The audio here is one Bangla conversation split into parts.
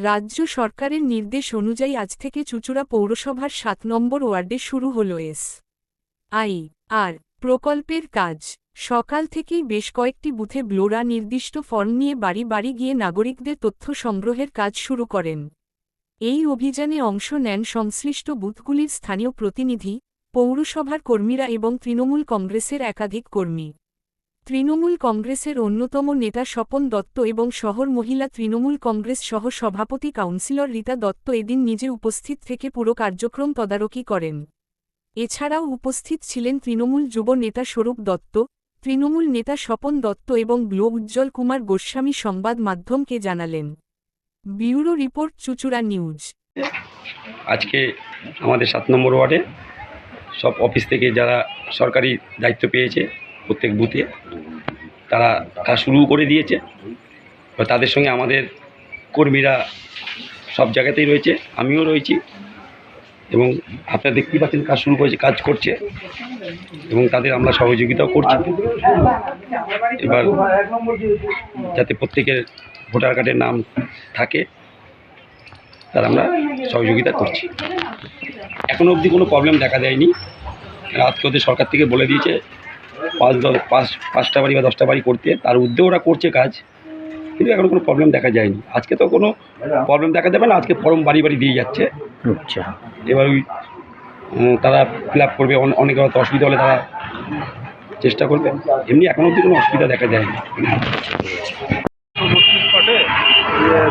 রাজ্য সরকারের নির্দেশ অনুযায়ী আজ থেকে চুঁচুড়া পৌরসভার ৭ নম্বর ওয়ার্ডে শুরু হল এস.আই.আর প্রকল্পের কাজ। সকাল থেকেই বেশ কয়েকটি বুথে ব্লোরা নির্দিষ্ট ফর্ম নিয়ে বাড়ি বাড়ি গিয়ে নাগরিকদের তথ্য সংগ্রহের কাজ শুরু করেন। এই অভিযানে অংশ নেন সংশ্লিষ্ট বুথগুলির স্থানীয় প্রতিনিধি, পৌরসভার কর্মীরা এবং তৃণমূল কংগ্রেসের একাধিক কর্মী। তৃণমূল কংগ্রেসের অন্যতম নেতা স্বপন দত্ত এবং শহর মহিলা তৃণমূল কংগ্রেস সহ সভাপতি কাউন্সিলর রীতা দত্ত এদিন নিজে উপস্থিত থেকে পুরো কার্যক্রম তদারকি করেন। এছাড়াও উপস্থিত ছিলেন তৃণমূল যুব নেতা স্বরূপ দত্ত, তৃণমূল নেতা স্বপন দত্ত এবং ব্লক উজ্জ্বল কুমার গোস্বামী সংবাদ মাধ্যমকে জানালেন। Bureau report, Chuchura news. আজকে আমাদের ৭ নম্বর ওয়ার্ডে সব অফিস থেকে যারা সরকারি দায়িত্ব পেয়েছে প্রত্যেক বুথে তারা কাজ শুরু করে দিয়েছে। তাদের সঙ্গে আমাদের কর্মীরা সব জায়গাতেই রয়েছে, আমিও রয়েছি এবং আপনারা দেখতেই পাচ্ছেন কাজ শুরু করেছে, কাজ করছে এবং তাদের আমরা সহযোগিতাও করছি। এবার যাতে প্রত্যেকের ভোটার কার্ডের নাম থাকে তার আমরা সহযোগিতা করছি। এখনও অবধি কোনো প্রবলেম দেখা দেয়নি। আজকে ওদের সরকার থেকে বলে দিয়েছে 5টা বাড়ি বা 10টা বাড়ি করতে, তার উদ্যোগ ওরা করছে কাজ, কিন্তু এখনও কোনো প্রবলেম দেখা যায়নি। আজকে তো কোনো প্রবলেম দেখা দেবে না, আজকে ফর্ম বাড়ি বাড়ি দিয়ে যাচ্ছে। আচ্ছা, এবার ওই তারা ফিল আপ করবে, অনেকে হয়তো অসুবিধা হলে তারা চেষ্টা করবে, এমনি এখনও অবধি কোনো অসুবিধা দেখা যায়নি।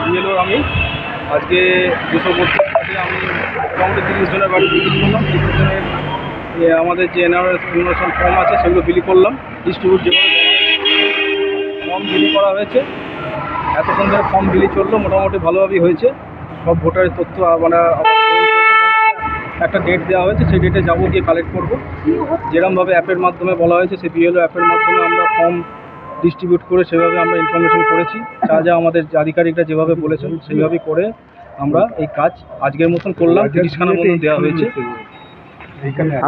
বিএলও আমি আজকে 232 পার্টি আমি মোটামুটি 30 জনের বাড়ি বিলি করলাম। 30 জনের আমাদের যে এনআরএস ফর্ম আছে সেগুলো বিলি করলাম। ডিস্ট্রিবিউট যেভাবে ফর্ম বিলি করা হয়েছে, এতক্ষণ ধরে ফর্ম বিলি চললো, মোটামুটি ভালোভাবেই হয়েছে। সব ভোটারের তথ্য মানে একটা ডেট দেওয়া হয়েছে, সেই ডেটে যাবো, গিয়ে কালেক্ট করবো। যেরকমভাবে অ্যাপের মাধ্যমে বলা হয়েছে, সেই বিএলও অ্যাপের মাধ্যমে আমরা ফর্ম ডিস্ট্রিবিউট করে সেভাবে আমরা ইনফরমেশন করেছি। যা আমাদের আধিকারিকরা যেভাবে বলেছেন সেইভাবেই করে আমরা এই কাজ আজকের মতন করলাম। 30খানার মতন দেওয়া হয়েছে।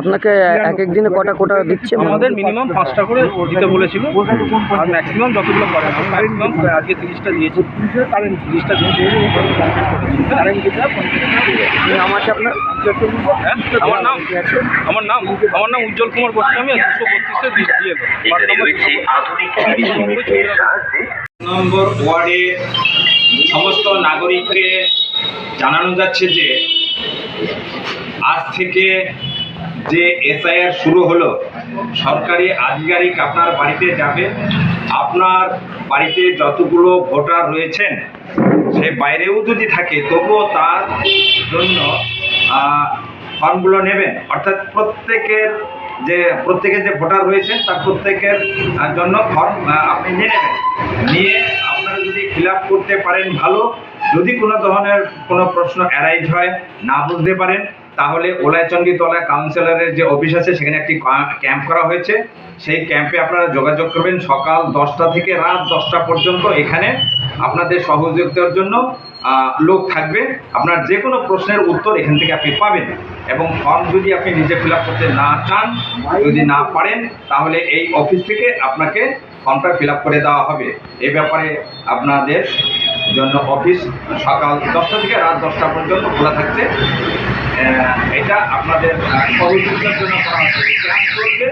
আপনাকে এক এক দিনে কটা দিচ্ছে? আমাদের মিনিমাম 5টা করে দিতে বলেছিল, আর ম্যাক্সিমাম যতগুলো করে ম্যাক্সিমাম আজকে 30টা দিয়েছি। 30টা দিয়েছি। আমার আপনার আমার নাম উজ্জ্বল কুমার গোস্বামী। 232 নম্বর ওয়ার্ডে সমস্ত নাগরিককে জানানো যাচ্ছে যে আজ থেকে যে এসআইআর শুরু হলো, সরকারি আধিকারিক আপনার বাড়িতে যাবে। আপনার বাড়িতে যতগুলো ভোটার রয়েছেন, সে বাইরেও যদি থাকে তবুও তার জন্য ফর্মগুলো নেবেন। অর্থাৎ প্রত্যেকের যে ভোটার রয়েছেন তার প্রত্যেকের জন্য ফর্ম আপনি নিয়ে নেবেন। নিয়ে আপনারা যদি ফিল আপ করতে পারেন ভালো, যদি কোনো ধরনের কোনো প্রশ্ন অ্যারাইজ হয়, না বুঝতে পারেন, তাহলে ওলাইচণ্ডীতলা কাউন্সিলরের যে অফিস আছে সেখানে একটি ক্যাম্প করা হয়েছে। সেই ক্যাম্পে আপনারা যোগাযোগ করবেন। সকাল 10টা থেকে রাত 10টা পর্যন্ত এখানে আপনাদের সহযোগিতার জন্য লোক থাকবে। আপনার যে কোনো প্রশ্নের উত্তর এখান থেকে আপনি পাবেন। এবং ফর্ম যদি আপনি নিজে ফিল আপ করতে না চান, যদি না পারেন, তাহলে এই অফিস থেকে আপনাকে ফর্মটা ফিল আপ করে দেওয়া হবে। এই ব্যাপারে আপনাদের জন্য অফিস সকাল 10টা থেকে রাত 10টা পর্যন্ত খোলা থাকছে। এটা আপনাদের সহযোগিতার জন্য করা হচ্ছে। ক্যাম্প চলবে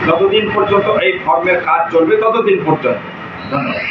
যতদিন পর্যন্ত এই ফর্মের কাজ চলবে, ততদিন পর্যন্ত। ধন্যবাদ।